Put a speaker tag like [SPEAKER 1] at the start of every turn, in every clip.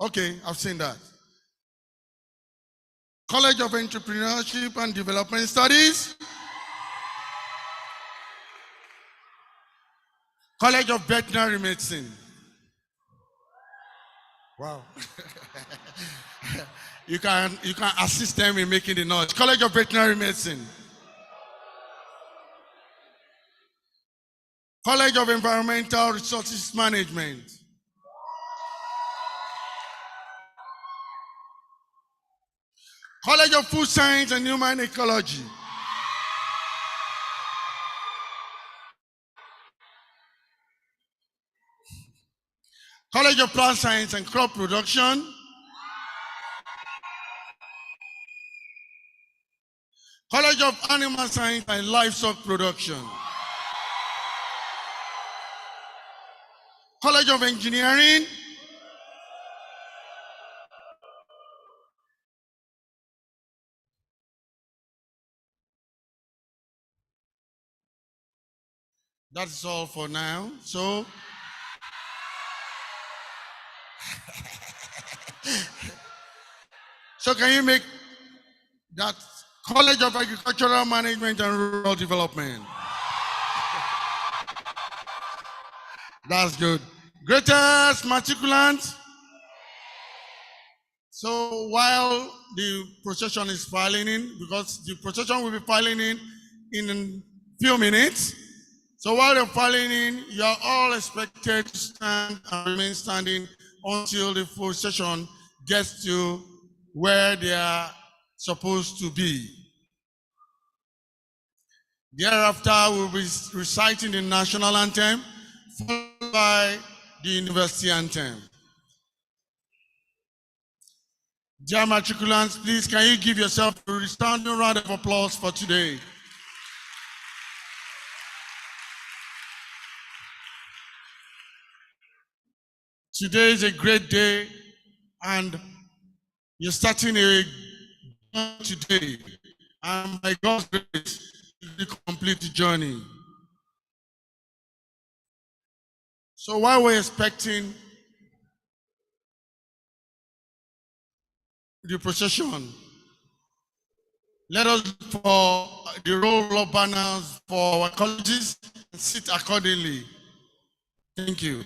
[SPEAKER 1] Okay, I've seen that. College of Entrepreneurship and Development Studies. College of Veterinary Medicine. Wow. you can assist them in making the noise. College of Veterinary Medicine. College of Environmental Resources Management. College of Food Science and Human Ecology. College of Plant Science and Crop Production. College of Animal Science and Livestock Production. College of Engineering. That's all for now. So can you make that College of Agricultural Management and Rural Development? That's good. Greatest matriculant. So while the procession is filing in, because the procession will be filing in a few minutes. So while they're filing in, you are all expected to stand and remain standing until the procession gets to where they are supposed to be. Thereafter, we'll be reciting the national anthem, followed by the university anthem. Dear matriculants, please can you give yourself a resounding round of applause for today. Today is a great day, and you're starting a journey today, and by God's grace, you complete the journey. So while we're expecting the procession, let us look for the roll of banners for our colleges and sit accordingly. Thank you.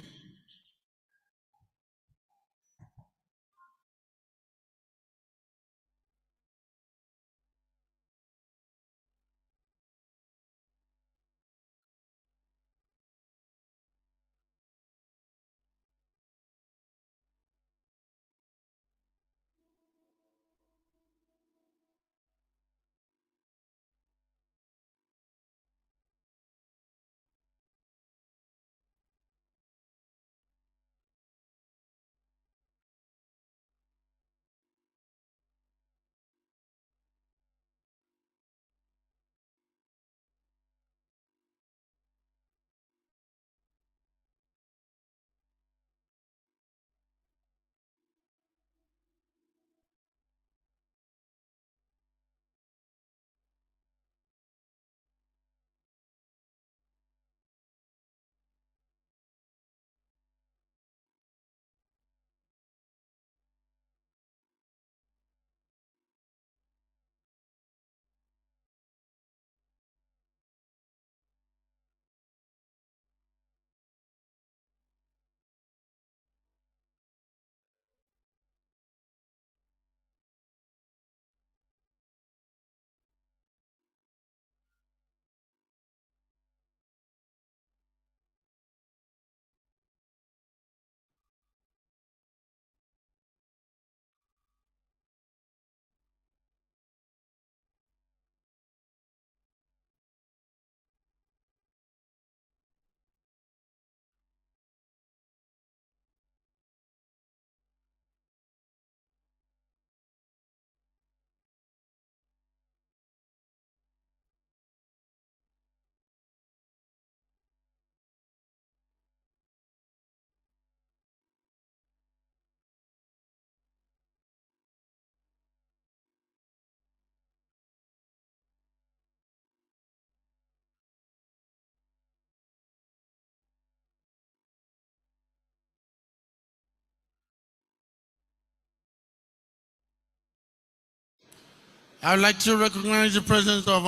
[SPEAKER 1] I'd like to recognize the presence of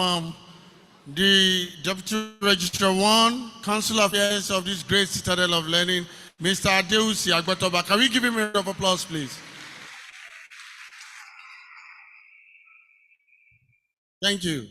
[SPEAKER 1] the Deputy Registrar 1, Council of Affairs of this great citadel of learning, Mr. Adeusi Agbatoba. Can we give him a round of applause, please? Thank you.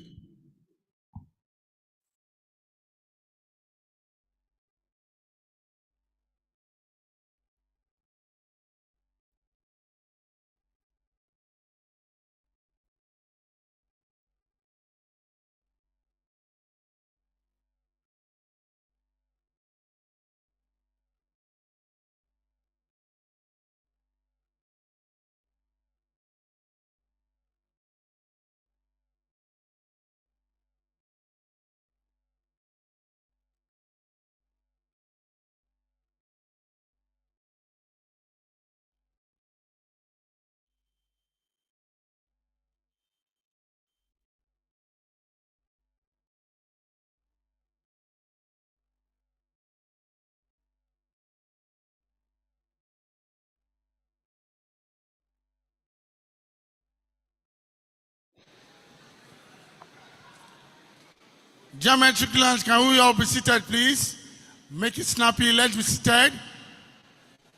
[SPEAKER 1] Dear matriculants, can we all be seated, please? Make it snappy. Let's be seated.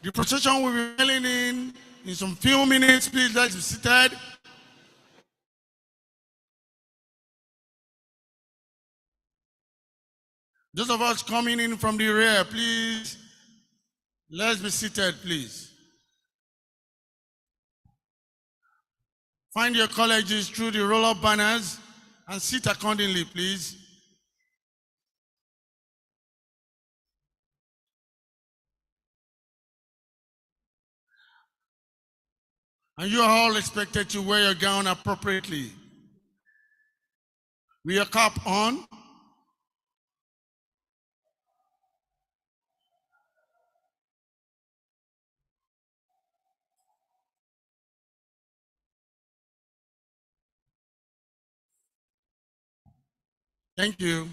[SPEAKER 1] The procession will be rolling in some few minutes. Please, let's be seated. Those of us coming in from the rear, please, let's be seated, please. Find your colleges through the roll-up banners and sit accordingly, please. And you are all expected to wear your gown appropriately. With your cap on. Thank you.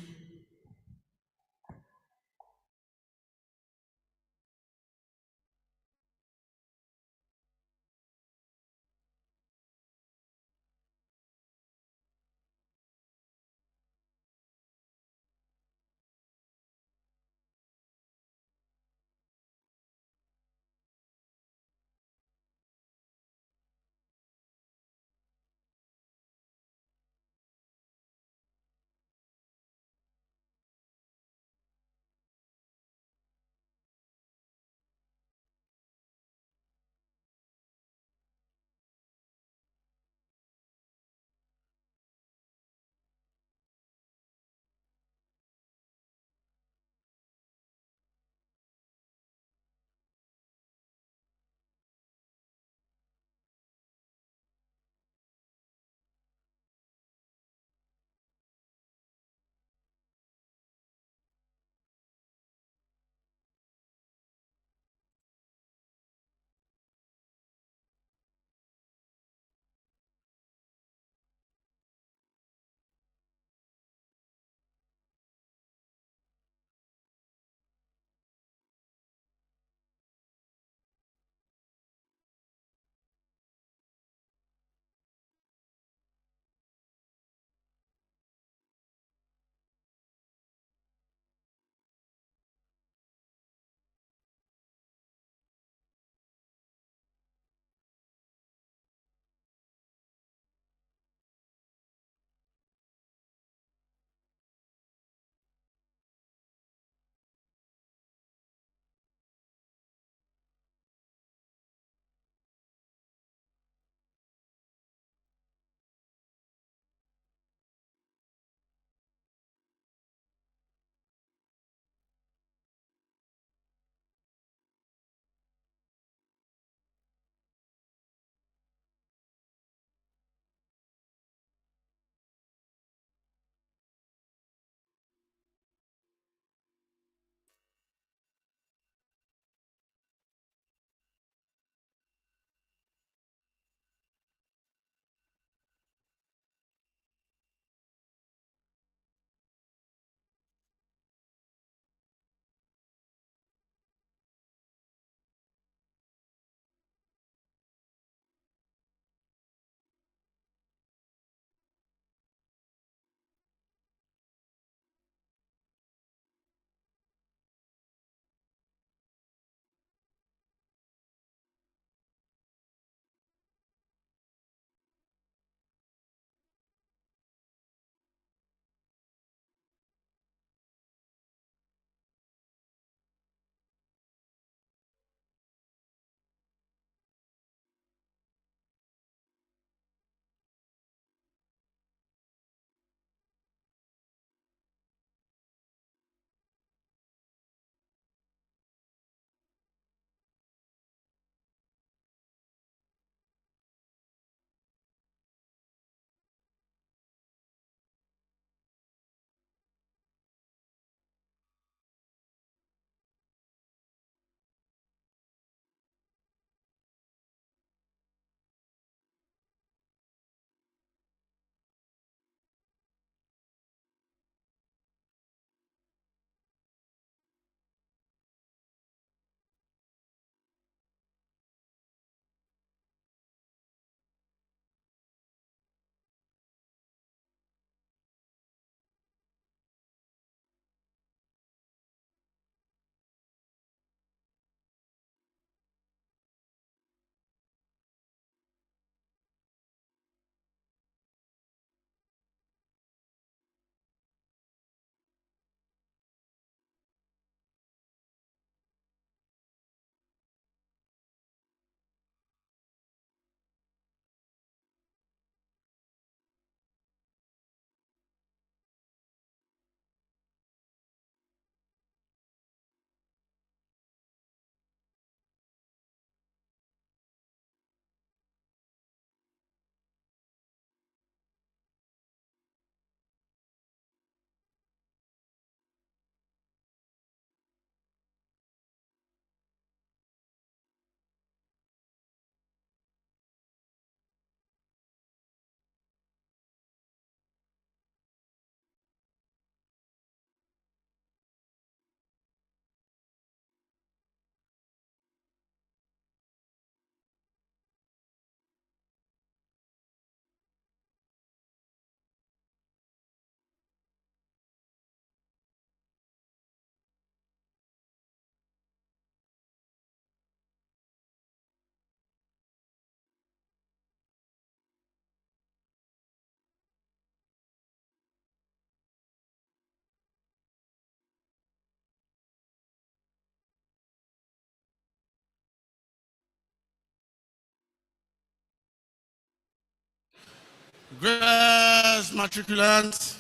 [SPEAKER 1] Greatest matriculants,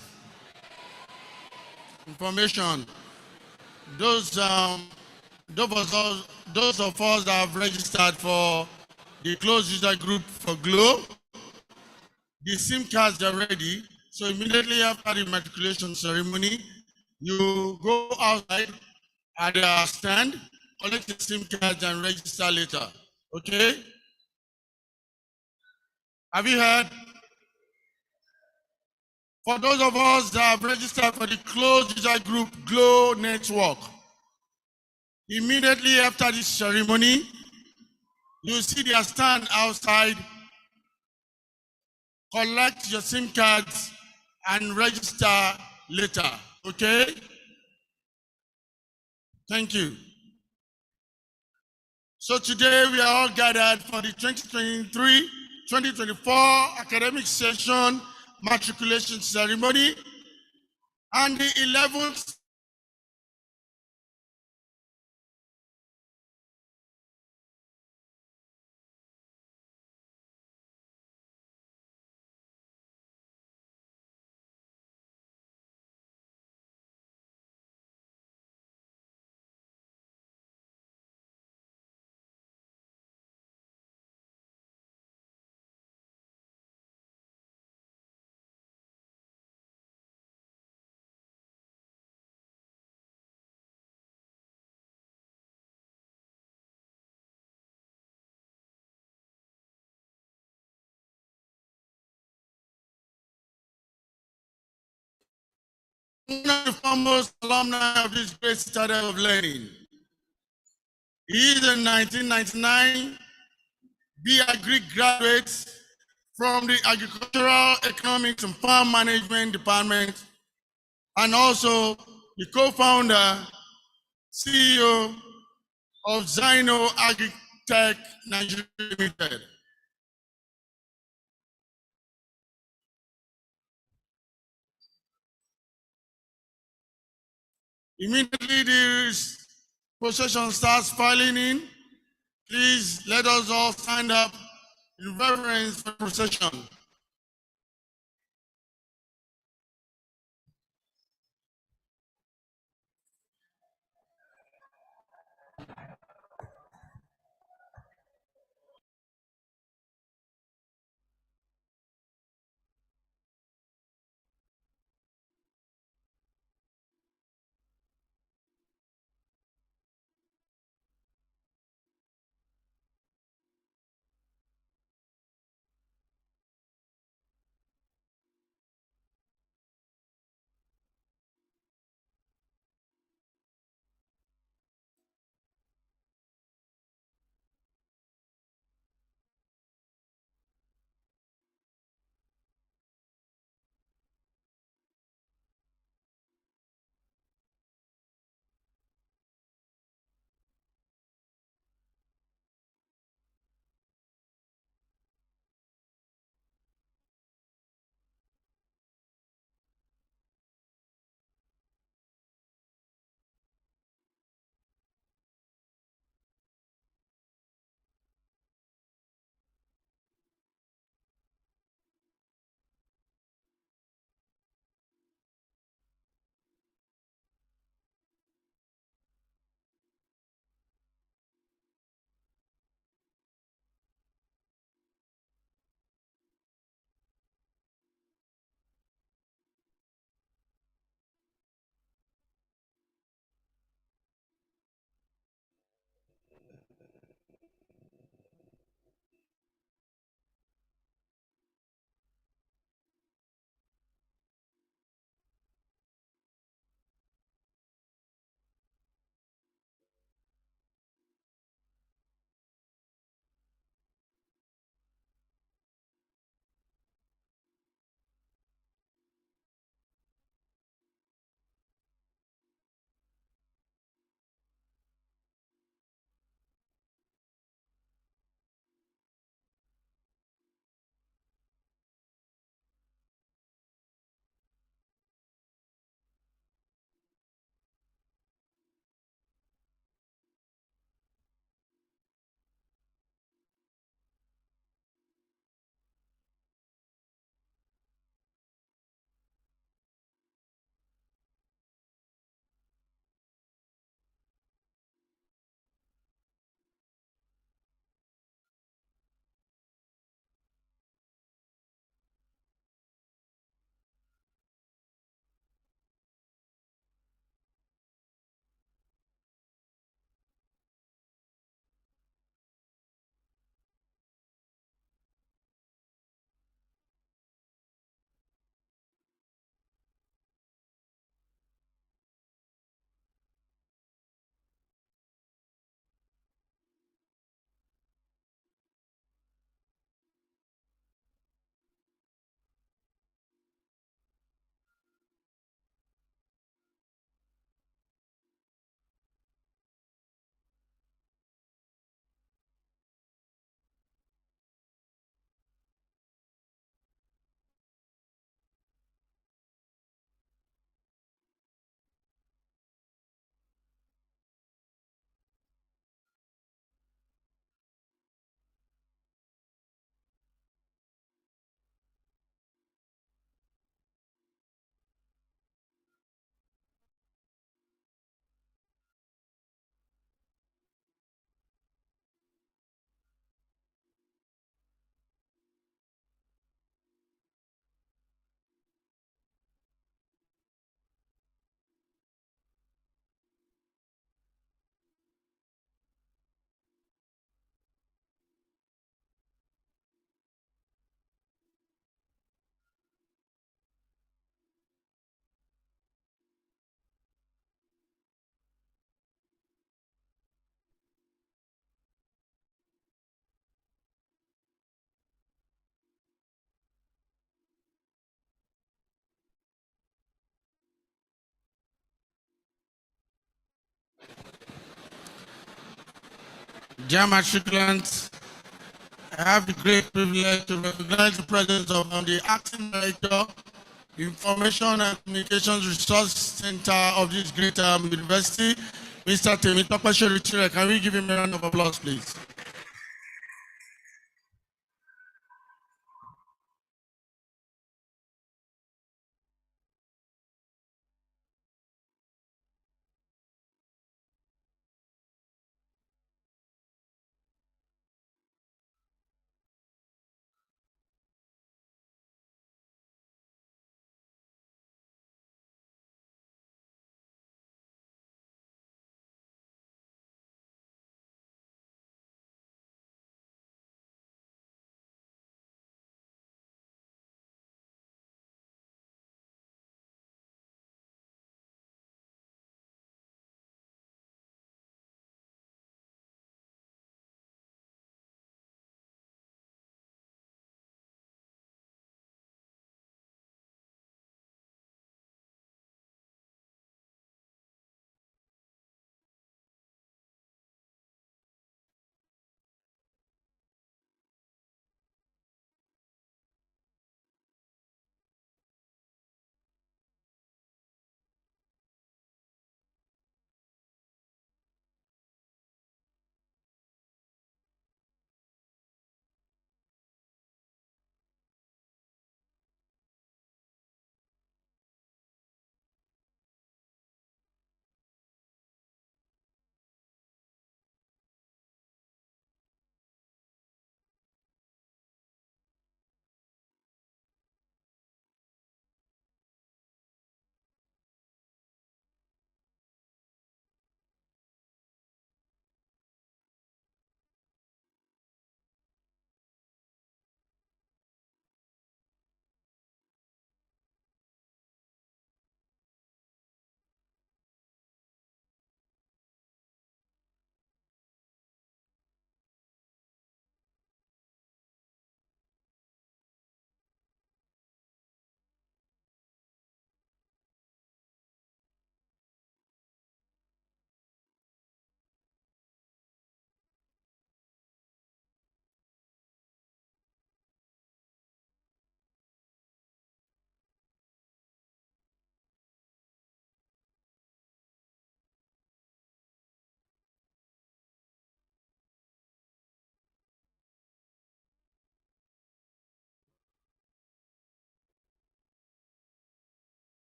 [SPEAKER 1] information. Those those of us that have registered for the closed user group for Glow, the SIM cards are ready. So immediately after the matriculation ceremony, you go outside at the stand, collect the SIM cards and register later. Okay? Have you heard? For those of us that have registered for the closed user group Glow Network, immediately after this ceremony, you see their stand outside, collect your SIM cards and register later. Okay? Thank you. So today we are all gathered for the 2023-2024 academic session matriculation ceremony and the 11th one of the foremost alumni of this great citadel of learning. He is a 1999 B.Agric graduate from the Agricultural Economics and Farm Management Department, and also the co-founder, CEO of Zyno Agritech Nigeria Limited. Immediately this procession starts filing in, please let us all stand up in reverence for the procession. Dear matriculants, I have the great privilege to recognize the presence of the Acting Director, Information and Communications Resource Center of this great university, Mr. Temitope Sherichire. Can we give him a round of applause, please?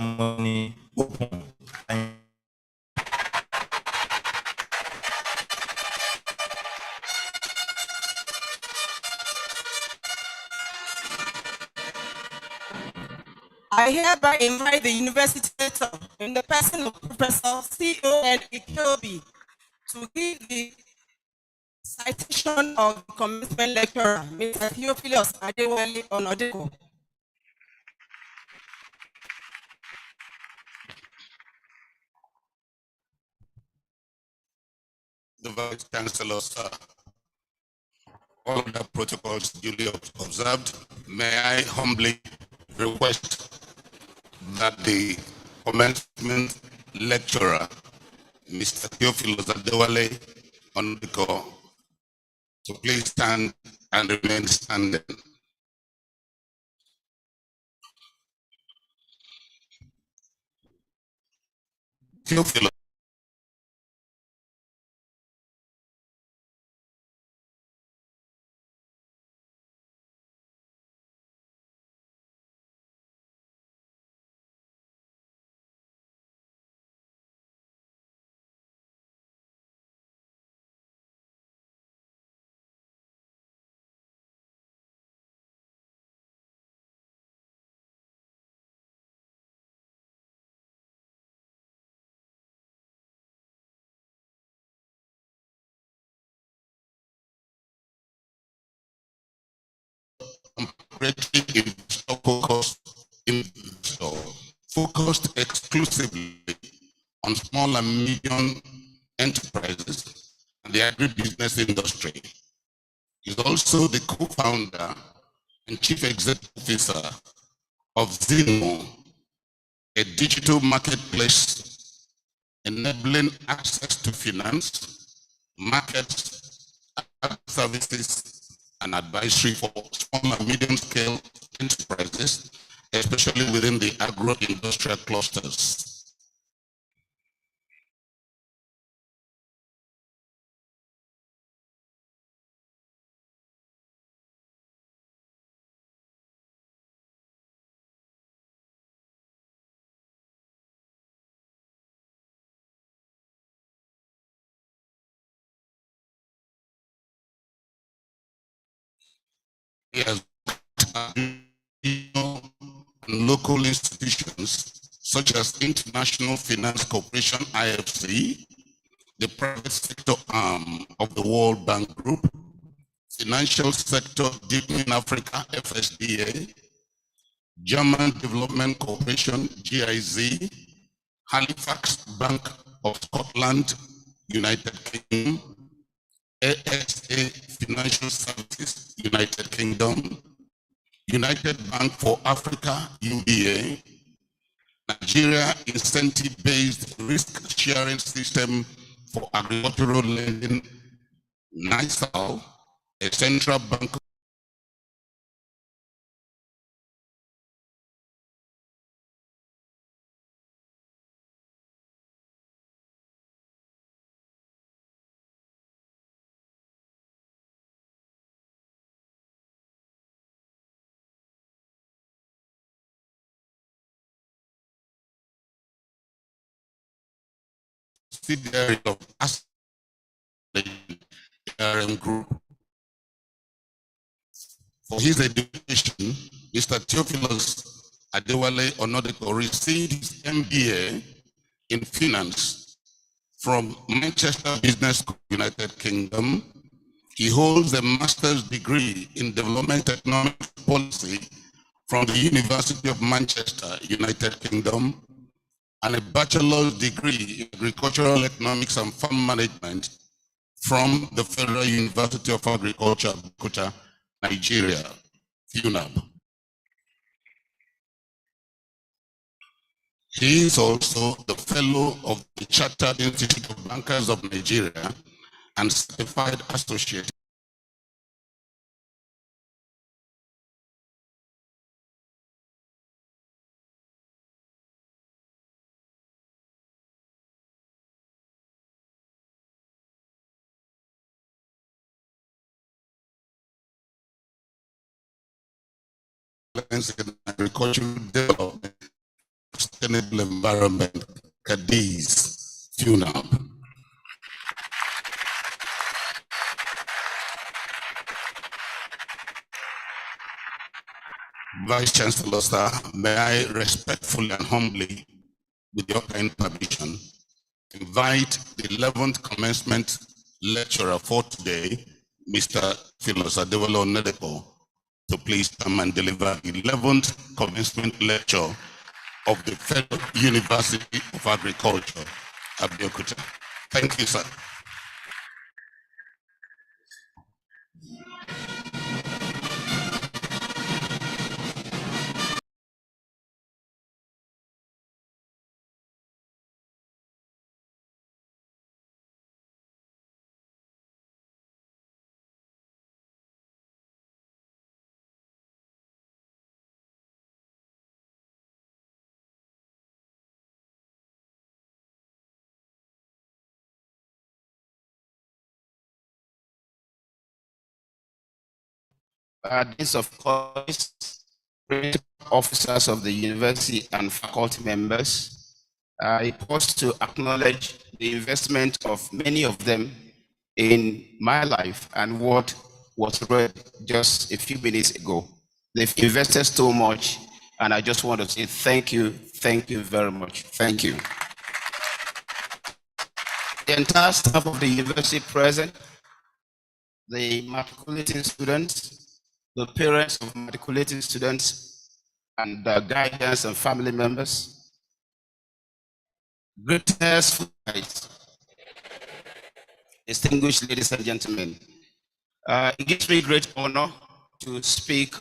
[SPEAKER 2] ceremony open.
[SPEAKER 3] I hereby invite the university rector in the person of Professor C.O.N. Ikeobi to give the citation of the commencement lecturer, Mr. Theophilus Adewale Onodeko.
[SPEAKER 4] The Vice Chancellor, sir, all the protocols duly observed, may I humbly request that the commencement lecturer, Mr. Theophilus Adewale Onodeko, to please stand and remain standing. Theophilus. Operating investor focused exclusively on small and medium enterprises and the agribusiness industry. He's also the co-founder and chief executive officer of Zino, a digital marketplace enabling access to finance, markets, services, and advisory for small and medium-scale enterprises, especially within the agro-industrial clusters. He has and local institutions such as International Finance Corporation, IFC, the private sector arm of the World Bank Group, Financial Sector Deepening Africa, FSDA, German Development Corporation, GIZ, Halifax Bank of Scotland, United Kingdom, AXA Financial Services, United Kingdom, United Bank for Africa, UBA, Nigeria Incentive-Based Risk Sharing System for Agricultural Lending, NISAL, a central bank subsidiary of ARM Group. For his education, Mr. Theophilus Adewale Onodeko received his MBA in finance from Manchester Business School, United Kingdom. He holds a master's degree in development economic policy from the University of Manchester, United Kingdom, and a bachelor's degree in agricultural economics and farm management from the Federal University of Agriculture, Nigeria, FUNAB. He is also the fellow of the Chartered Institute of Bankers of Nigeria and certified associate. In agricultural development, Sustainable Environment, Cadiz, FUNAB. Vice Chancellor, sir, may I respectfully and humbly, with your kind permission, invite the 11th commencement lecturer for today, Mr. Philos Adewale Onedepo, to please come and deliver the 11th commencement lecture of the Federal University of Agriculture, Abeokuta. Thank you, sir.
[SPEAKER 5] Deans of College, principal officers of the university, and faculty members, I pause to acknowledge the investment of many of them in my life and what was read just a few minutes ago. They've invested so much, and I just want to say thank you very much. Thank you. The entire staff of the university present, the matriculating students, the parents of matriculating students, and the guardians and family members. Greatness, distinguished ladies and gentlemen. It gives me great honor to speak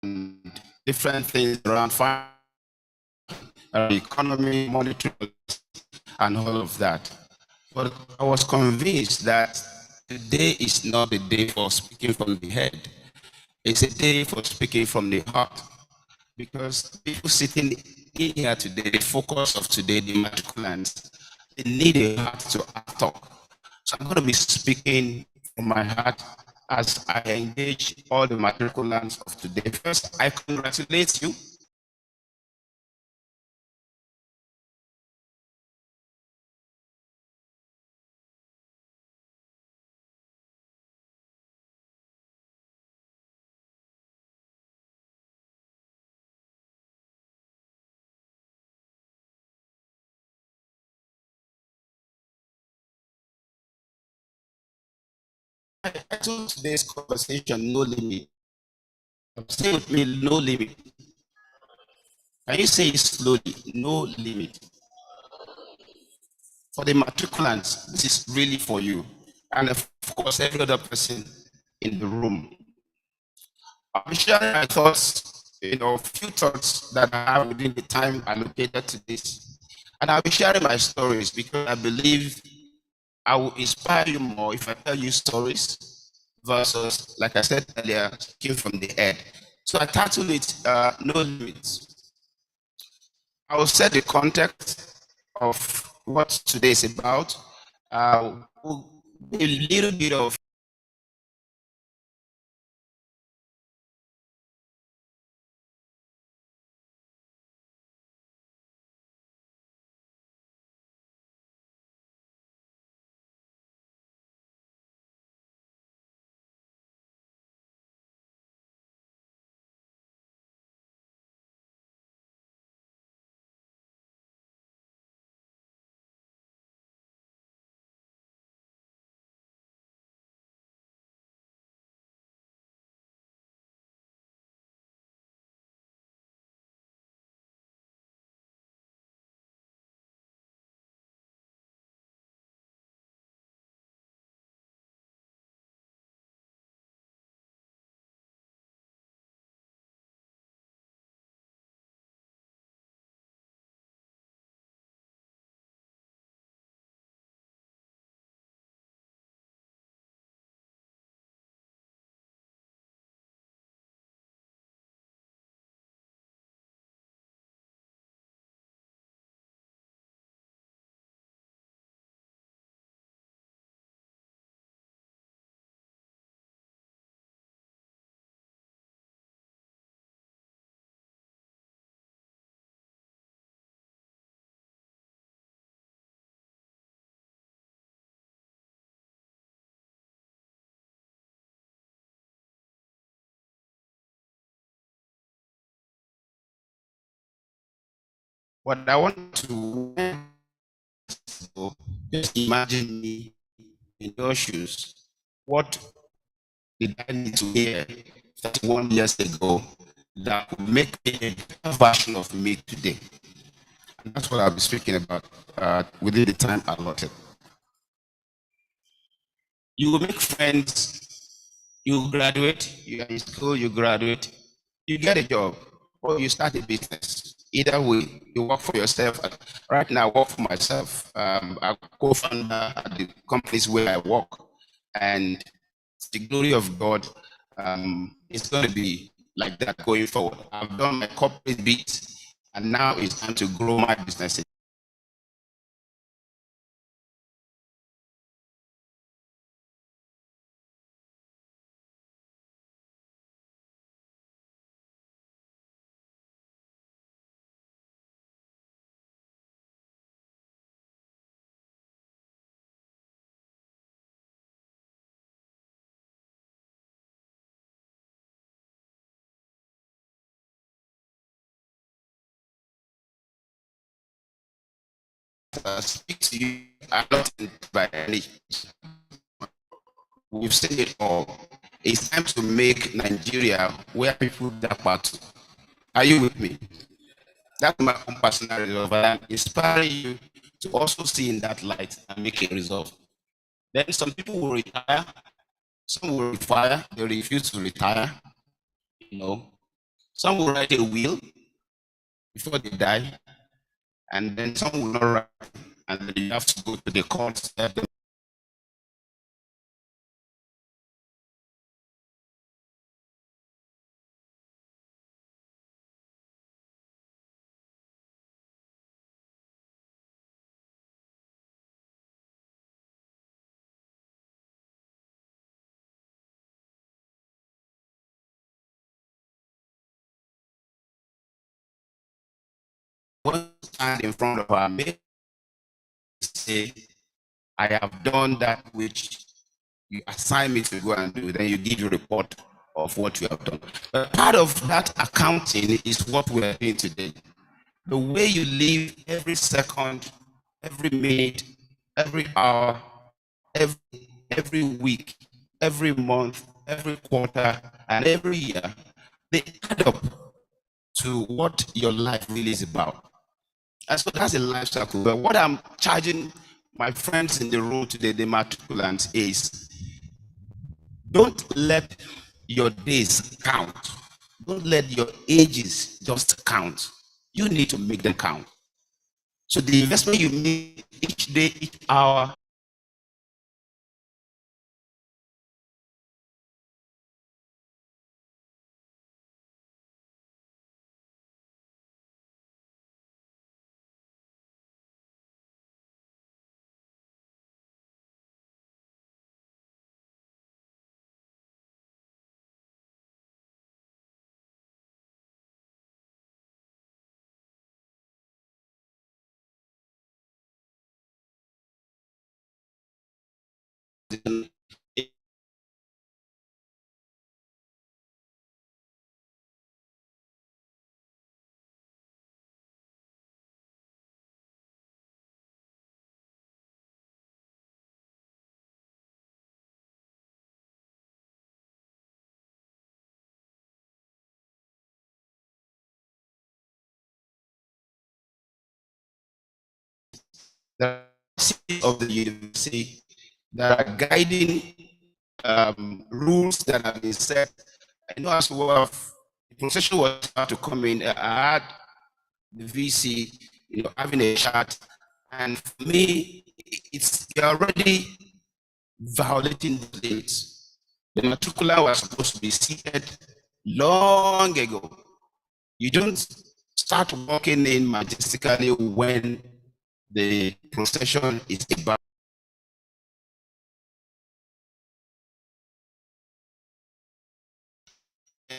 [SPEAKER 5] on different things around finance, economy, monetary, and all of that. But I was convinced that today is not a day for speaking from the head. It's a day for speaking from the heart. Because people sitting in here today, the focus of today, the matriculants, they need a heart to talk. So I'm going to be speaking from my heart as I engage all the matriculants of today. First, I congratulate you. I told today's conversation, no limit. Say with me, no limit. Can you say it slowly? No limit. For the matriculants, this is really for you. And of course, every other person in the room. I'm sharing my thoughts, a few thoughts that I have within the time allocated to this. And I'll be sharing my stories because I believe I will inspire you more if I tell you stories versus, like I said earlier, speaking from the head. So I titled it No Limits. I will set the context of what today is about. A little bit of What I want to just imagine me in your shoes. What did I need to hear 31 years ago that could make me a better version of me today? And that's what I'll be speaking about within the time allotted. You will make friends, you graduate, you are in school, you graduate, you get a job, or you start a business. Either way, you work for yourself. Right now, I work for myself. I'm co-founder at the companies where I work. And the glory of God, it's going to be like that going forward. I've done my corporate bit, and now it's time to grow my business. Speak to you, I'm not by any. We've seen it all. It's time to make Nigeria where people dap out. Are you with me? That's my own personal resolve. I'm inspiring you to also see in that light and make a resolve. Then some people will retire, some will retire, they refuse to retire. You know, some will write a will before they die, and then some will not write, and then you have to go to the courts. Stand in front of our maid, say, I have done that which you assign me to go and do. Then you give a report of what you have done. But part of that accounting is what we are doing today. The way you live every second, every minute, every hour, every week, every month, every quarter, and every year, they add up to what your life really is about. And so that's a life cycle. But what I'm charging my friends in the room today, the matriculants, is don't let your days count. Don't let your ages just count. You need to make them count. So the investment you make each day, each hour, the of the university that are guiding rules that have been set. I know as well, the procession was about to come in. I had the VC, having a chat, and for me, you're already violating the dates. The matricular was supposed to be seated long ago. You don't start walking in majestically when the procession is about.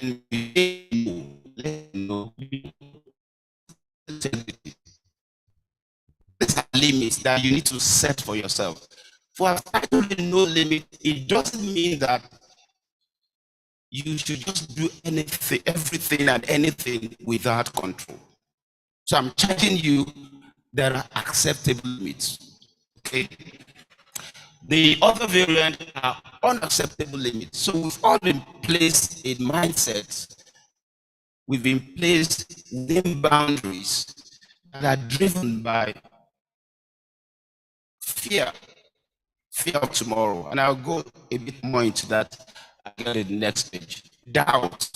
[SPEAKER 5] And there's a limit that you need to set for yourself. For absolutely no limit, it doesn't mean that you should just do anything, everything and anything without control. So I'm charging you, there are acceptable limits. Okay. The other variant are unacceptable limits. So we've all been placed in mindsets, we've been placed within boundaries that are driven by fear, fear of tomorrow. And I'll go a bit more into that again in the next page. Doubt.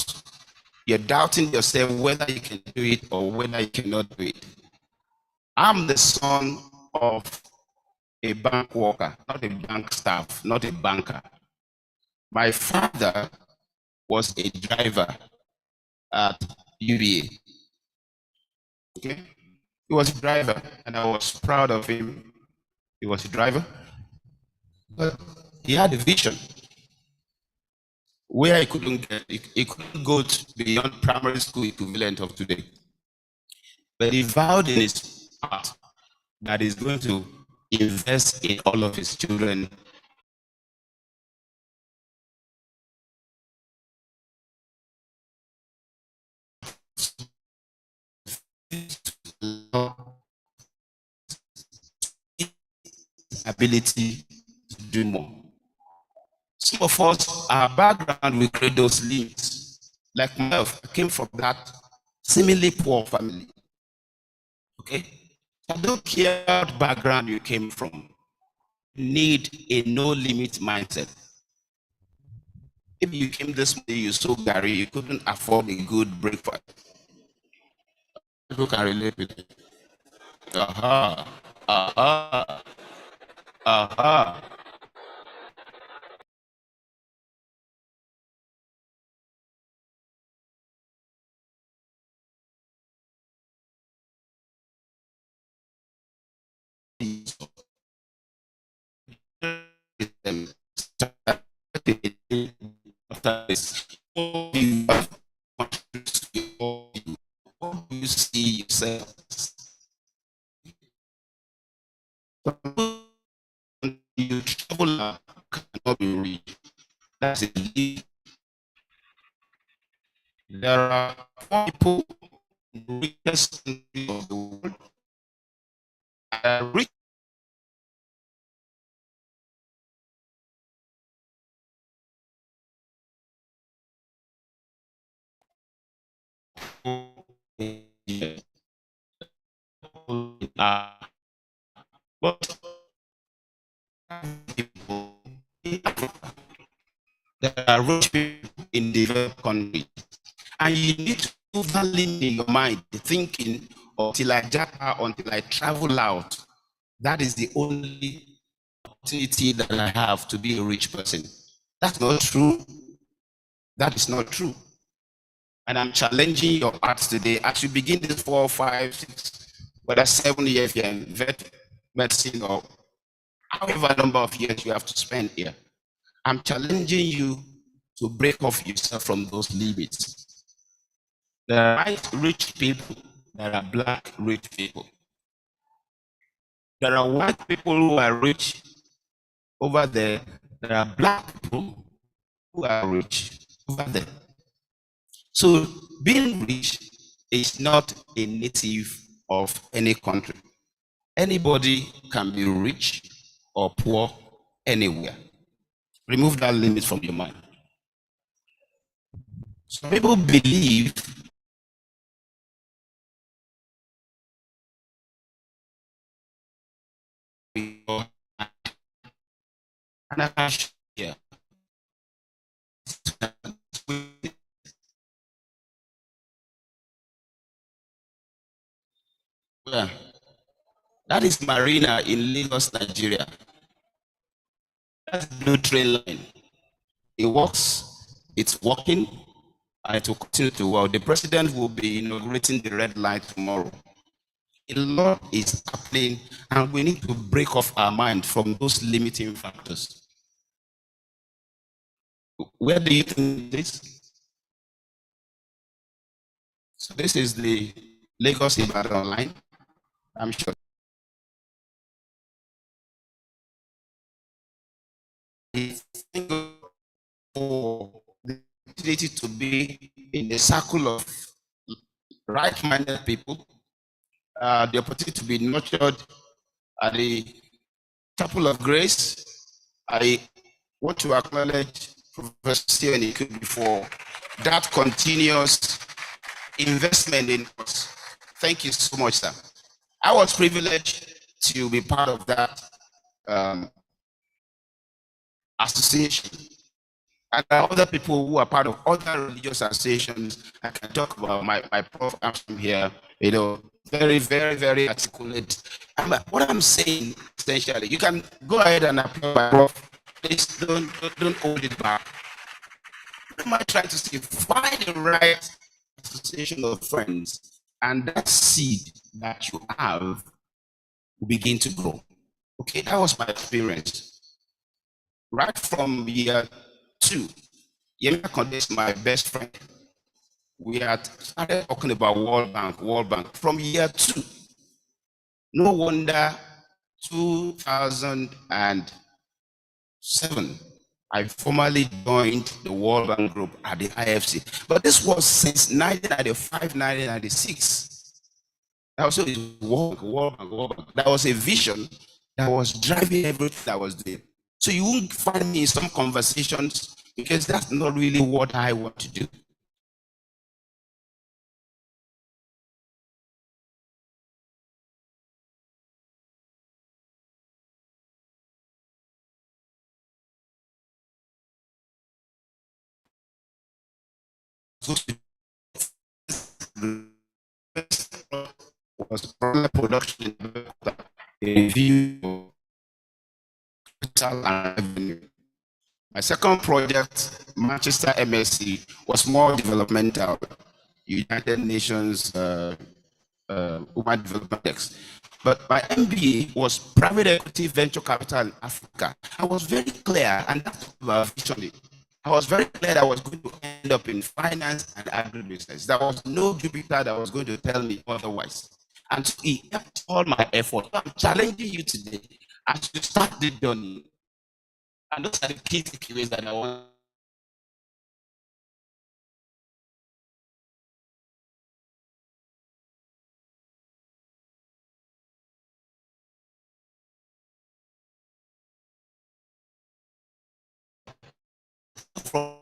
[SPEAKER 5] You're doubting yourself whether you can do it or whether you cannot do it. I'm the son of a bank worker, not a bank staff, not a banker. My father was a driver at UBA. Okay? He was a driver, and I was proud of him. He was a driver, but he had a vision where he couldn't go beyond primary school equivalent of today. But he vowed in his heart that he's going to invest in all of his children. Ability to do more. Some of us, our background will create those limits. Like myself, I came from that seemingly poor family. Okay? I don't care what background you came from. You need a no limit mindset. If you came this morning, you saw Gary, you couldn't afford a good breakfast. People can relate with it. Aha, aha, aha. After this, you see yourself. You travel cannot be reached. That's it. There are people in the richest country of the world that are rich. But people in Africa, there are rich people in developed countries, and you need to put that limit in your mind, thinking until I japa, until I travel out. That is the only opportunity that I have to be a rich person. That's not true. That is not true. And I'm challenging your hearts today as you begin this 4, 5, 6, whether 7 years here in vet medicine or however number of years you have to spend here. I'm challenging you to break off yourself from those limits. There are white rich people, there are black rich people. There are white people who are rich over there, there are black people who are rich over there. So being rich is not a native of any country. Anybody can be rich or poor anywhere. Remove that limit from your mind. Some people believe and I can share. Yeah. That is Marina in Lagos, Nigeria. That's the blue train line. It works, it's working, and it will continue to work. The president will be inaugurating the red line tomorrow. A lot is happening, and we need to break off our mind from those limiting factors. Where do you think this? So this is the Lagos Ibadan line. I'm sure. For the opportunity to be in a circle of right-minded people the opportunity to be nurtured at the Chapel of Grace. I want to acknowledge Professor Ikubi for that continuous investment in us. Thank you so much, sir. I was privileged to be part of that association. And there are other people who are part of other religious associations. I can talk about my prof Armstrong here, very, very, very articulate. And what I'm saying, essentially, you can go ahead and apply my prof. Please don't hold it back. What am I trying to say? Find the right association of friends, and that seed that you have will begin to grow. Okay, that was my experience. Right from year 2, Yemina Konde is my best friend. We had started talking about World Bank from year 2. No wonder 2007, I formally joined the World Bank Group at the IFC. But this was since 1995, 1996. That was World Bank. That was a vision that was driving everything I was doing. So you won't find me in some conversations because that's not really what I want to do. Was production review capital and revenue. My second project, Manchester MSc, was more developmental, United Nations Human Development Index. But my MBA was private equity venture capital in Africa. I was very clear, and that's my vision. I was very clear that I was going to end up in finance and agribusiness. There was no Jupiter that was going to tell me otherwise. And so he kept all my effort. I'm challenging you today as you start the journey. And those are the key takeaways that I want. From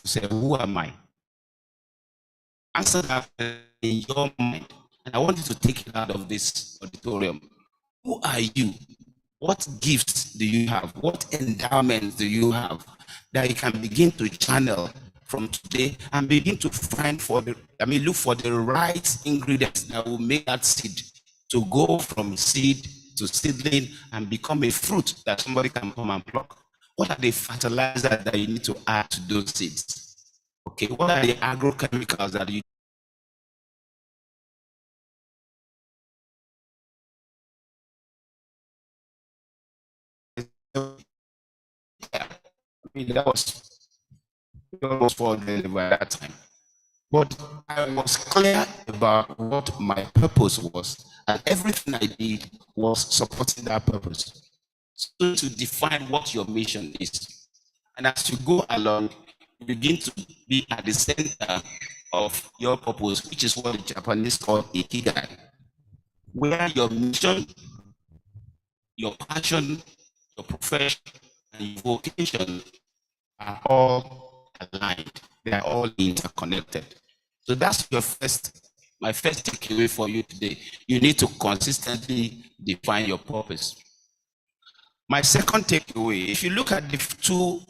[SPEAKER 5] say, who am I? Answer that in your mind. And I want you to take it out of this auditorium. Who are you? What gifts do you have? What endowments do you have that you can begin to channel from today and begin to look for the right ingredients that will make that seed to go from seed to seedling and become a fruit that somebody can come and pluck? What are the fertilizers that you need to add to those seeds? Okay, what are the agrochemicals that you that was almost for by that time. But I was clear about what my purpose was, and everything I did was supporting that purpose. So to define what your mission is. And as you go along, you begin to be at the center of your purpose, which is what the Japanese call ikigai, where your mission, your passion, your profession, and your vocation are all aligned. They are all interconnected. So that's my first takeaway for you today. You need to consistently define your purpose. My second takeaway, if you look at the two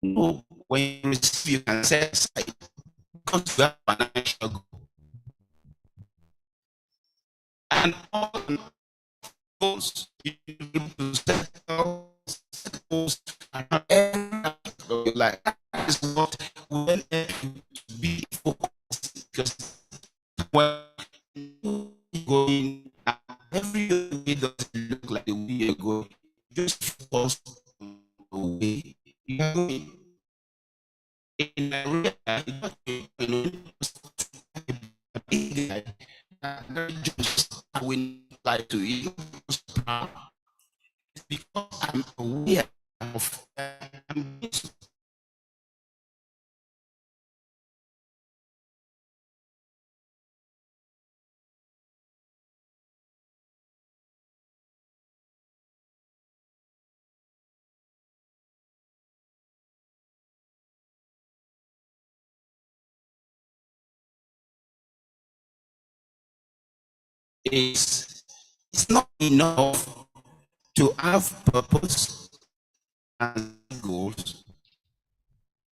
[SPEAKER 5] No, when you receive, you can set aside because you have financial goal. And all goals you need to set goals around every aspect of your life. That is what will help you to be focused. Because when you going every way doesn't look like the way you're going, just focus on the way you're going. In Nigeria, just when like to you because I'm aware of it's not enough to have purpose and goals.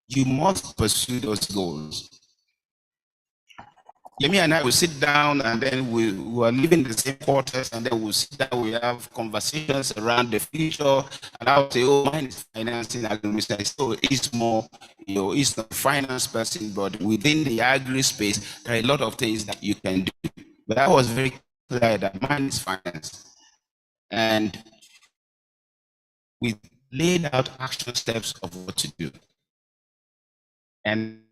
[SPEAKER 5] You must pursue those goals. Yemi and I will sit down and then we are living in the same quarters and then we'll sit down, we have conversations around the future and I'll say, oh, mine is financing agri. So it's more, it's not a finance person, but within the agri space, there are a lot of things that you can do. But I was very clear that mine is finance. And we laid out action steps of what to do. And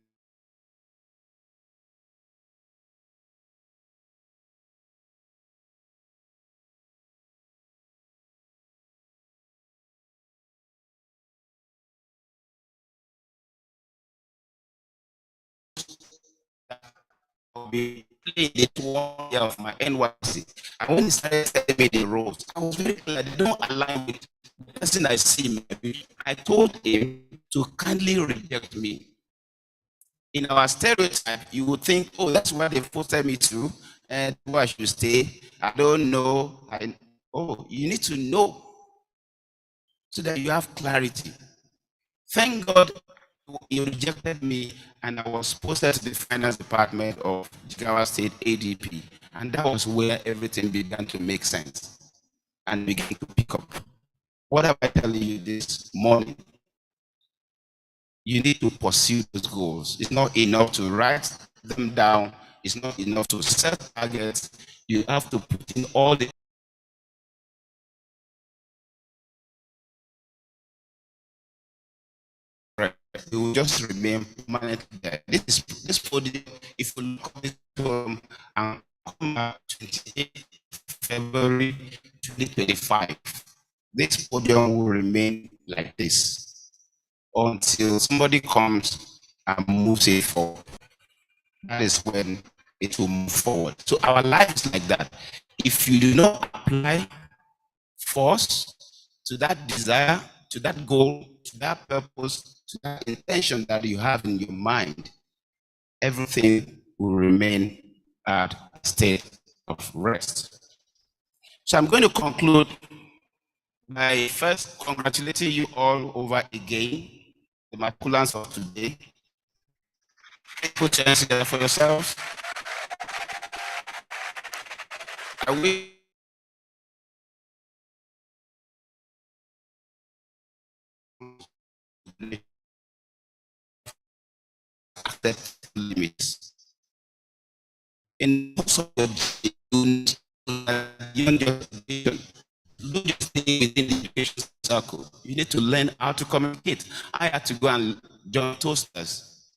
[SPEAKER 5] I'll be playing the 1 year of my NYC. And when he started telling me the roles, I was very clear, they don't align with the person I see. Maybe. I told him to kindly reject me. In our stereotype, you would think, oh, that's why they posted me to, and where I should stay. I don't know. You need to know so that you have clarity. Thank God he rejected me and I was posted to the finance department of Jigawa State ADP. And that was where everything began to make sense and began to pick up. What am I telling you this morning? You need to pursue those goals. It's not enough to write them down. It's not enough to set targets. You have to put in all the it will just remain permanently there. This podium, if you look at it from 28 February 2025, this podium will remain like this until somebody comes and moves it forward. That is when it will move forward. So our life is like that. If you do not apply force to that desire, to that goal, to that purpose, to that intention that you have in your mind, everything will remain at a state of rest. So I'm going to conclude by first congratulating you all over again, the matriculants of today. Put your hands together for yourselves. I will accept limits. In most of your don't just stay within the education circle. You need to learn how to communicate. I had to go and join Toasters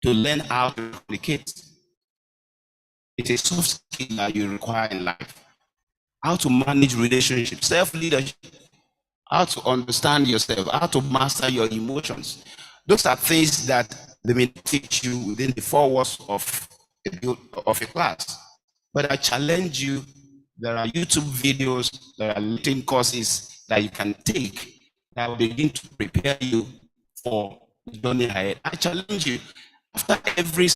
[SPEAKER 5] to learn how to communicate. It's a soft skill that you require in life. How to manage relationships, self-leadership, how to understand yourself, how to master your emotions. Those are things that they may teach you within the 4 walls of a class. But I challenge you, there are YouTube videos, there are LinkedIn courses that you can take that will begin to prepare you for the journey ahead. I challenge you, after every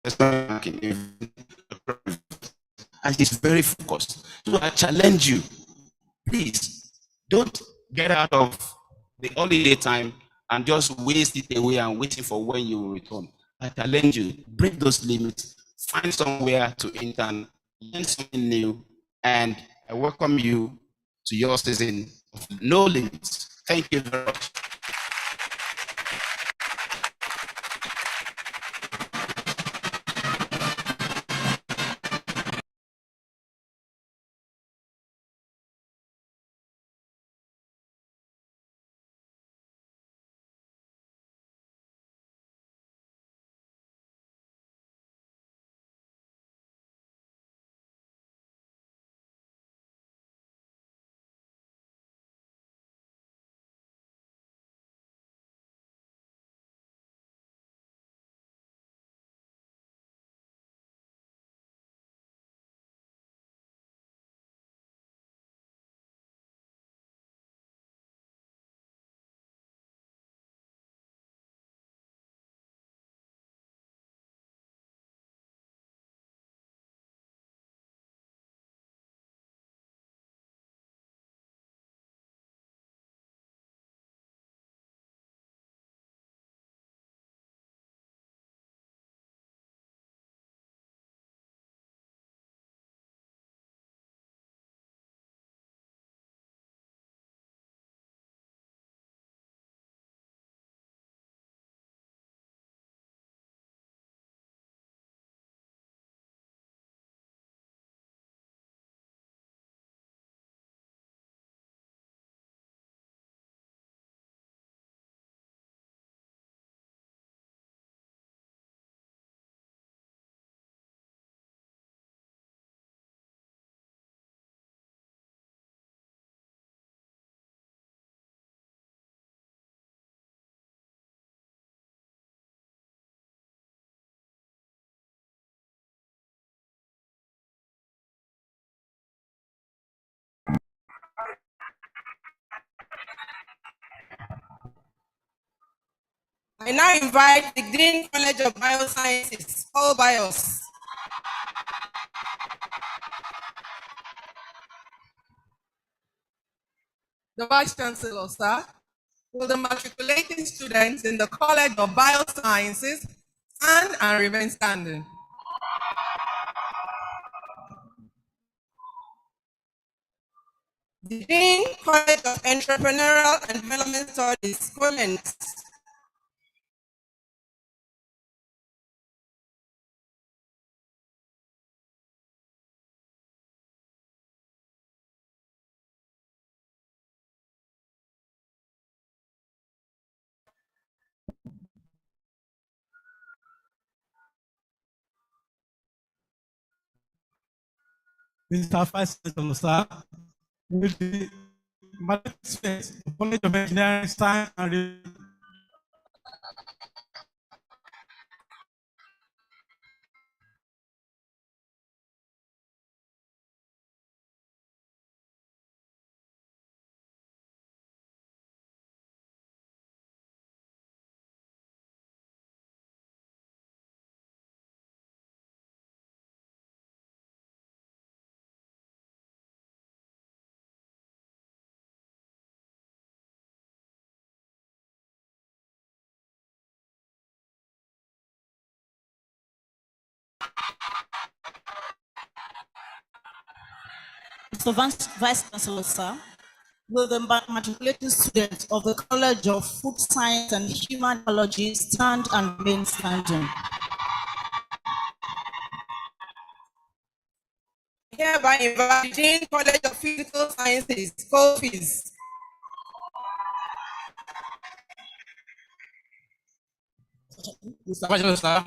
[SPEAKER 5] investment banking, and she's very focused. So I challenge you, please don't get out of the holiday time and just waste it away and waiting for when you will return. I challenge you, break those limits, find somewhere to intern, learn something new, and I welcome you to your season of no limits. Thank you very much.
[SPEAKER 3] I now invite the Dean College of Biosciences, Paul Bios. The Vice Chancellor, sir, will the matriculating students in the College of Biosciences stand and remain standing? The Dean College of Entrepreneurial and Development Studies, Commencement.
[SPEAKER 6] Mr. Vice Chancellor, sir, will the Matriculation College of Engineering, Science and
[SPEAKER 7] Mr. Vice Chancellor, sir, will the matriculating students of the College of Food Science and Human Ecology stand and remain standing?
[SPEAKER 3] Hereby invite the Dean College of Physical Sciences, COFIS.
[SPEAKER 6] Mr. Vice Chancellor, sir,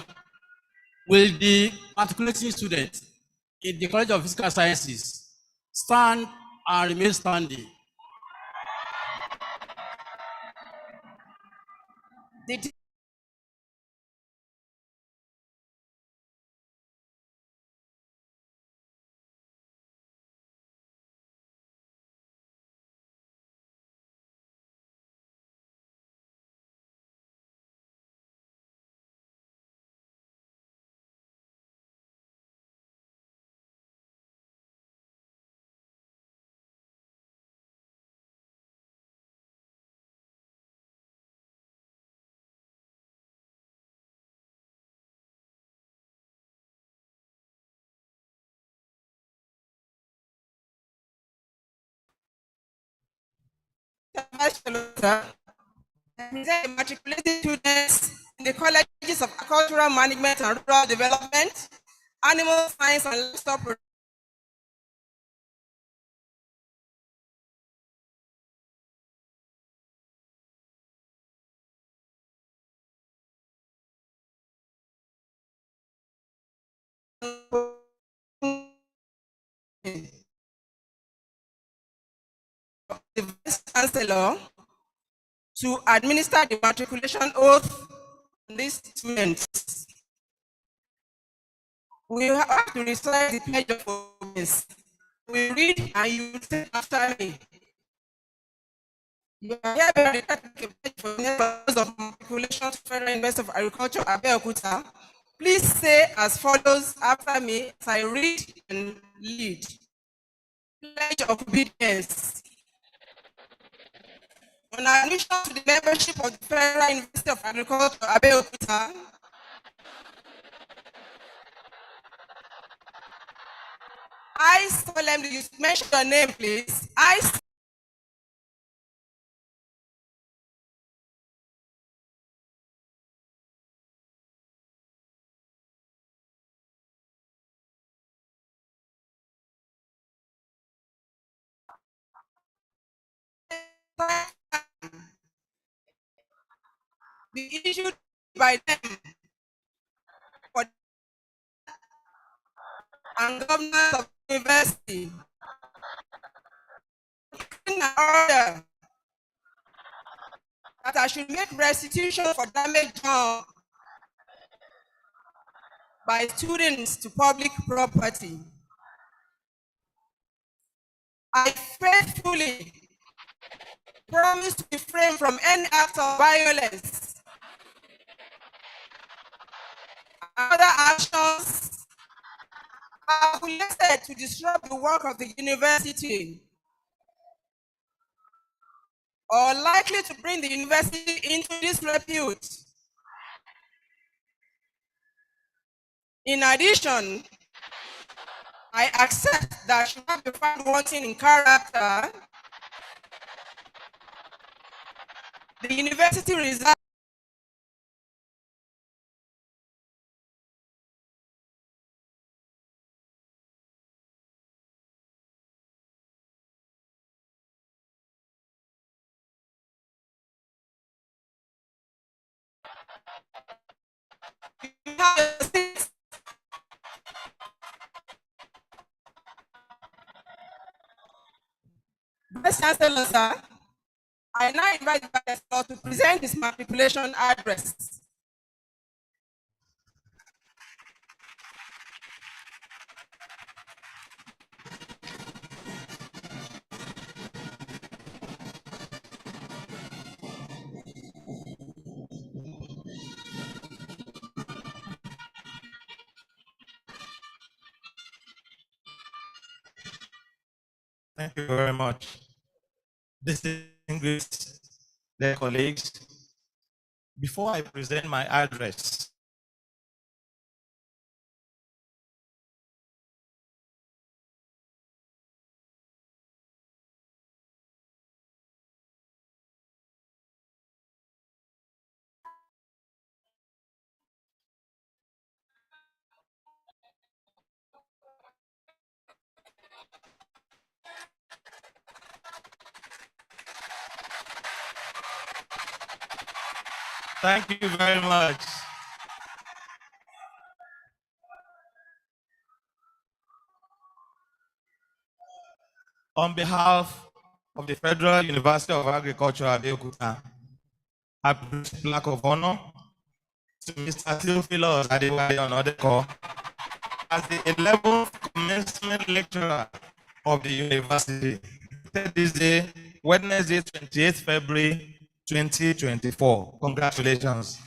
[SPEAKER 6] will the matriculating students in the College of Physical Sciences stand and remain standing?
[SPEAKER 3] The Vice Chancellor, sir, I present the matriculated students in the colleges of agricultural management and rural development, animal science and livestock the Vice Chancellor to administer the matriculation oath on these students. We have to recite the pledge of obedience. We read and you say after me. You are hereby required to take a pledge for the purpose of matriculation to Federal University of Agriculture, Abeokuta. Please say as follows after me as I read and lead. Pledge of obedience. On admission to the membership of the Federal University of Agriculture, Abeokuta, I solemnly, you mention your name, please. I be issued by them for and governors of the university in order that I should make restitution for damage done by students to public property. I faithfully promise to refrain from any act of violence and other actions calculated to disrupt the work of the university or likely to bring the university into disrepute. In addition, I accept that I should not be found wanting in character. The university reserves Vice Chancellor, sir. I now invite the Vice Chancellor to present his matriculation address.
[SPEAKER 2] Thank you very much. Distinguished dear colleagues, before I present my address, thank you very much. On behalf of the Federal University of Agriculture, Abeokuta, I present plaque of honor to Mr. Theophilus Adewale Onodeko as the 11th commencement lecturer of the university. This day, Wednesday, 28th February 2024. Congratulations.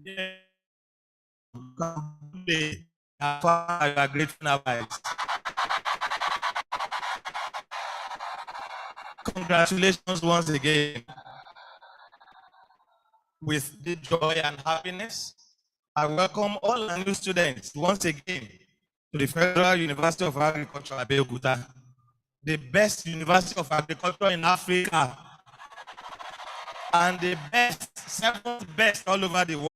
[SPEAKER 2] You are grateful now, guys. Congratulations once again. With the joy and happiness, I welcome all our new students once again to the Federal University of Agriculture, Abeokuta, the best university of agriculture in Africa, and the best, seventh best all over the world.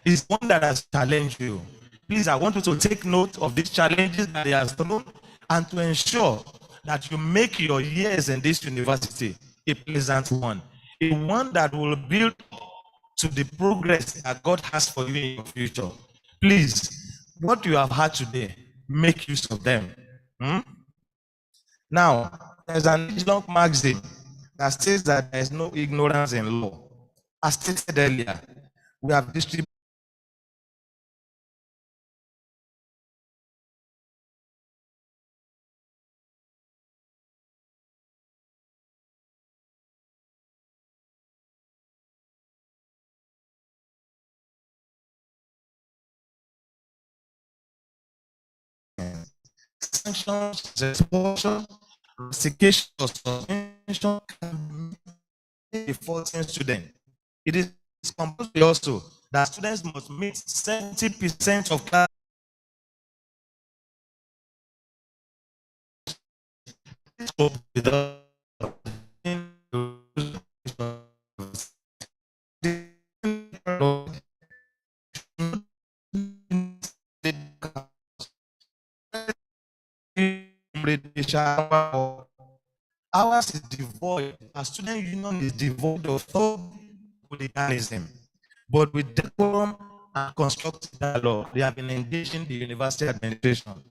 [SPEAKER 2] Is one that has challenged you. Please, I want you to take note of these challenges that he has thrown and to ensure that you make your years in this university a pleasant one, a one that will build to the progress that God has for you in your future. Please, what you have had today, make use of them. Now, there's an age-long maxim that states that there is no ignorance in law. As stated earlier, we have distributed sanctions, expulsion, resignation, or suspension can be a 14 student. It is compulsory also that students must meet 70% of class without ours is devoid, our student union is devoid of all hooliganism. But with decorum and constructive dialogue, they have been engaging the university administration.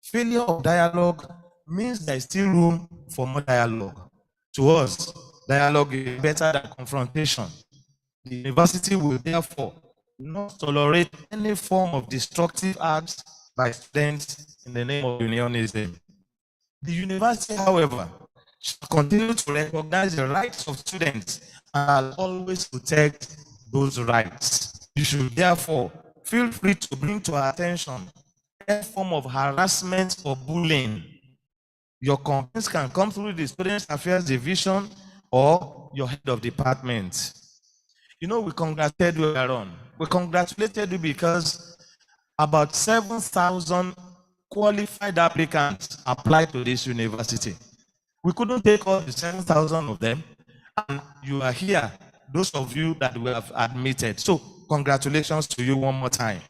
[SPEAKER 2] Failure of dialogue means there is still room for more dialogue. To us, dialogue is better than confrontation. The university will therefore not tolerate any form of destructive acts by students in the name of unionism. The university, however, should continue to recognize the rights of students and will always protect those rights. You should therefore feel free to bring to our attention any form of harassment or bullying. Your complaints can come through the Students Affairs Division or your head of department. You know, we congratulated you earlier on. We congratulated you because about 7,000 qualified applicants applied to this university. We couldn't take all the 7,000 of them, and you are here, those of you that we have admitted. So, congratulations to you one more time.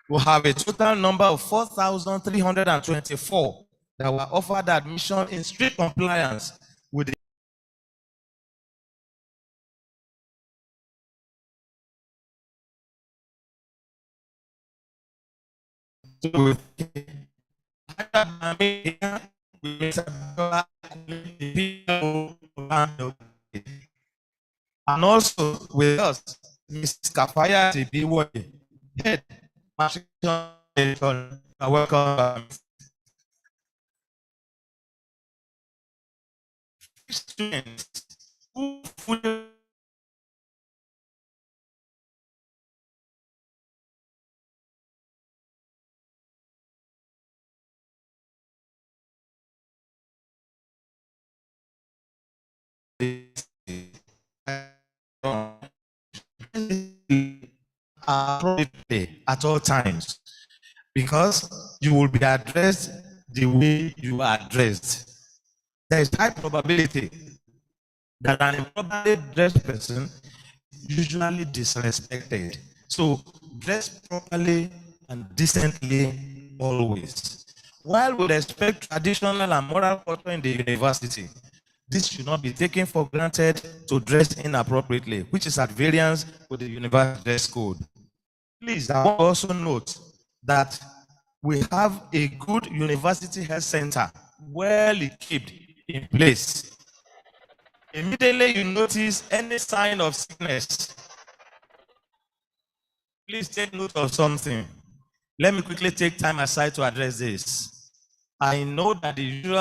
[SPEAKER 2] We have a total number of 4,324 that were offered admission in strict compliance with the and also with us, Mrs. Kafaya Tibiwe, head Matriculation. Welcome. Students who fully appropriately at all times, because you will be addressed the way you are dressed. There is high probability that an improperly dressed person is usually disrespected. So dress properly and decently always. While we respect traditional and moral culture in the university, this should not be taken for granted to dress inappropriately, which is at variance with the university dress code. Please, I want to also note that we have a good university health center, well equipped, in place. Immediately you notice any sign of sickness, please take note of something. Let me quickly take time aside to address this. I know that the usual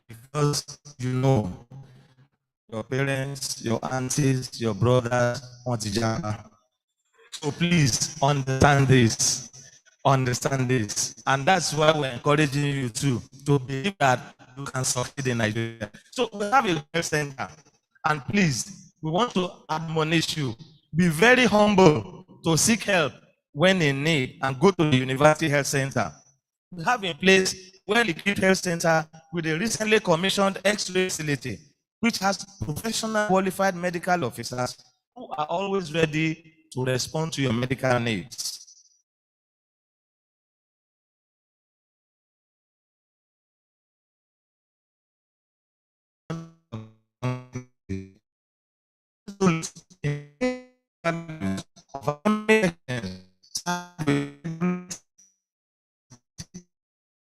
[SPEAKER 2] because you know your parents, your aunties, your brothers want to jam. So please understand this. Understand this. And that's why we're encouraging you to believe that you can succeed in Nigeria. So we have a health center. And please, we want to admonish you. Be very humble to seek help when in need and go to the university health center. We have in place well-equipped health center with a recently commissioned X-ray facility, which has professional qualified medical officers who are always ready to respond to your medical needs.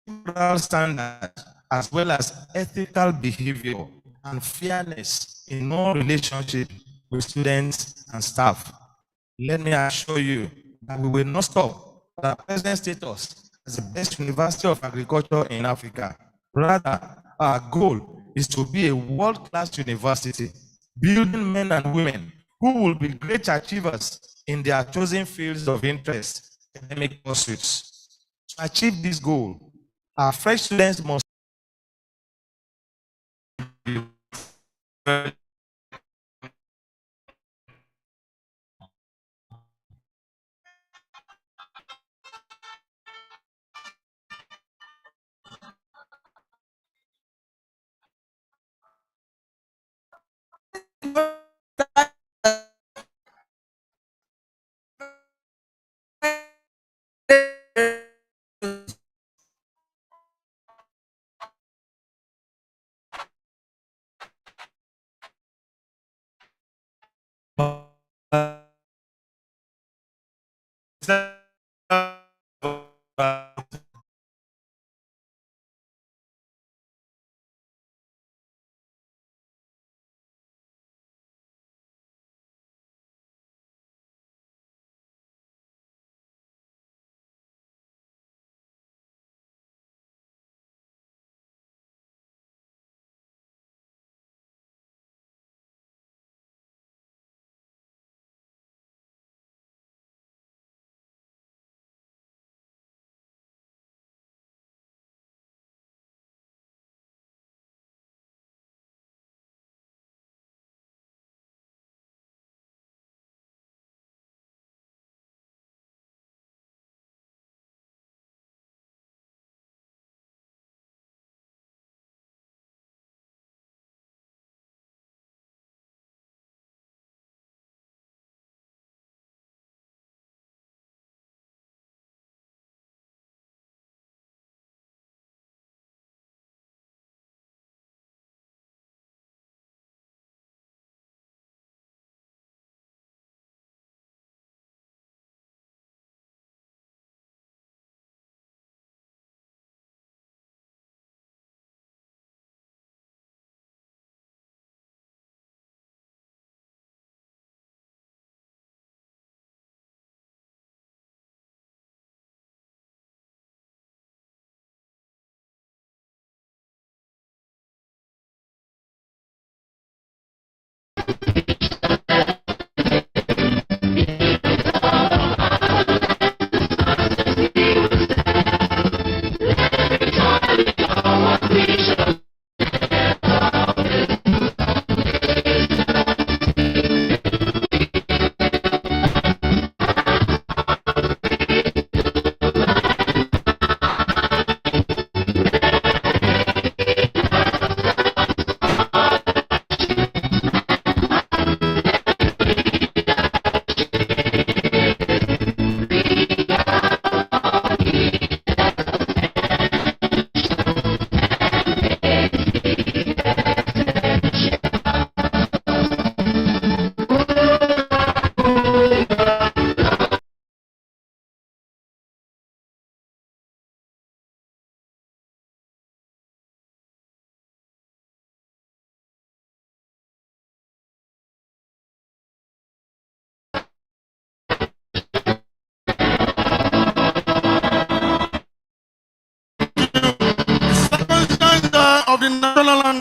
[SPEAKER 2] Moral standards as well as ethical behavior and fairness in all relationship with students and staff. Let me assure you that we will not stop at our present status as the best university of agriculture in Africa. Rather, our goal is to be a world-class university, building men and women who will be great achievers in their chosen fields of interest, academic pursuits. To achieve this goal, our fresh students must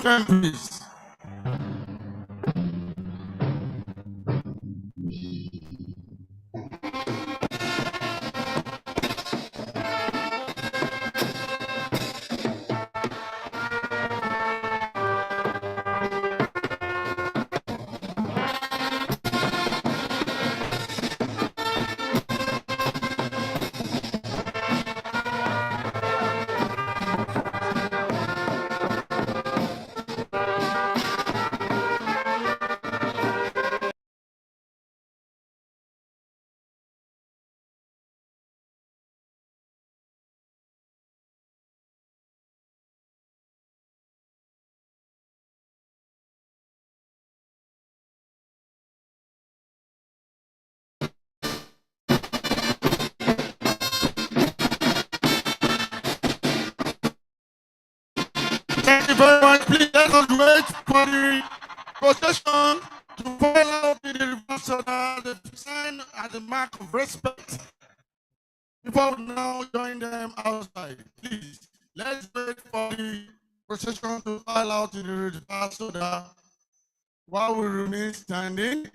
[SPEAKER 1] them, please. Thank you very much. Please let us wait for the procession to follow in the reverse order, the sign as a mark of respect. Before we now join them outside, please let's wait for the procession to file out in the reverse order while we remain standing.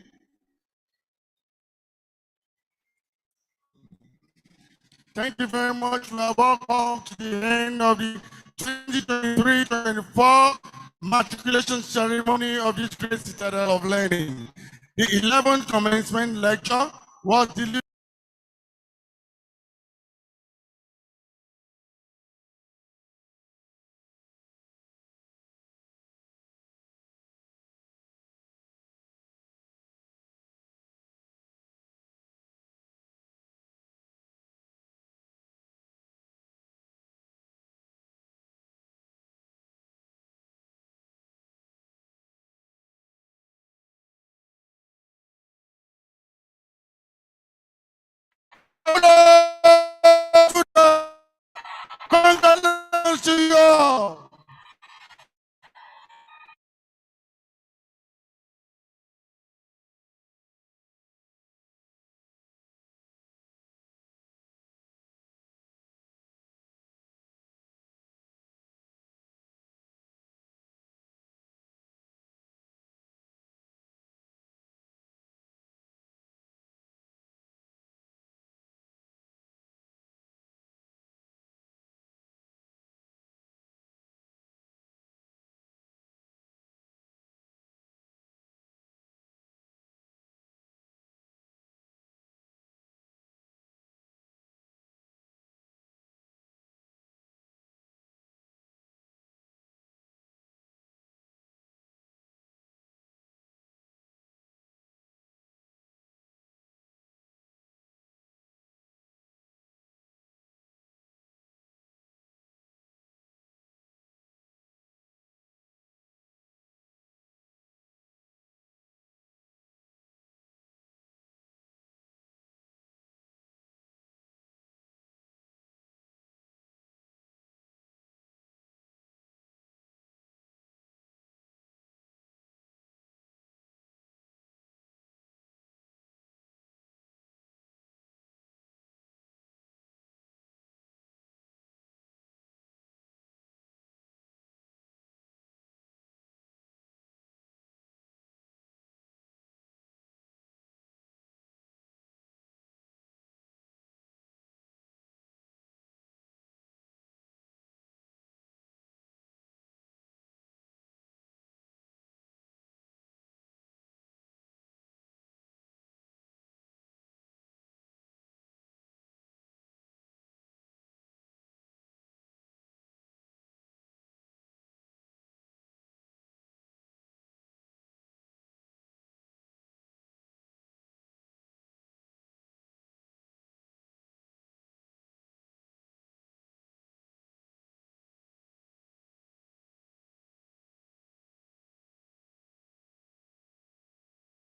[SPEAKER 1] Thank you very much. We are welcome to the end of the 2023-24 matriculation ceremony of this great citadel of learning. The 11th commencement lecture was delivered Congratulations to you all.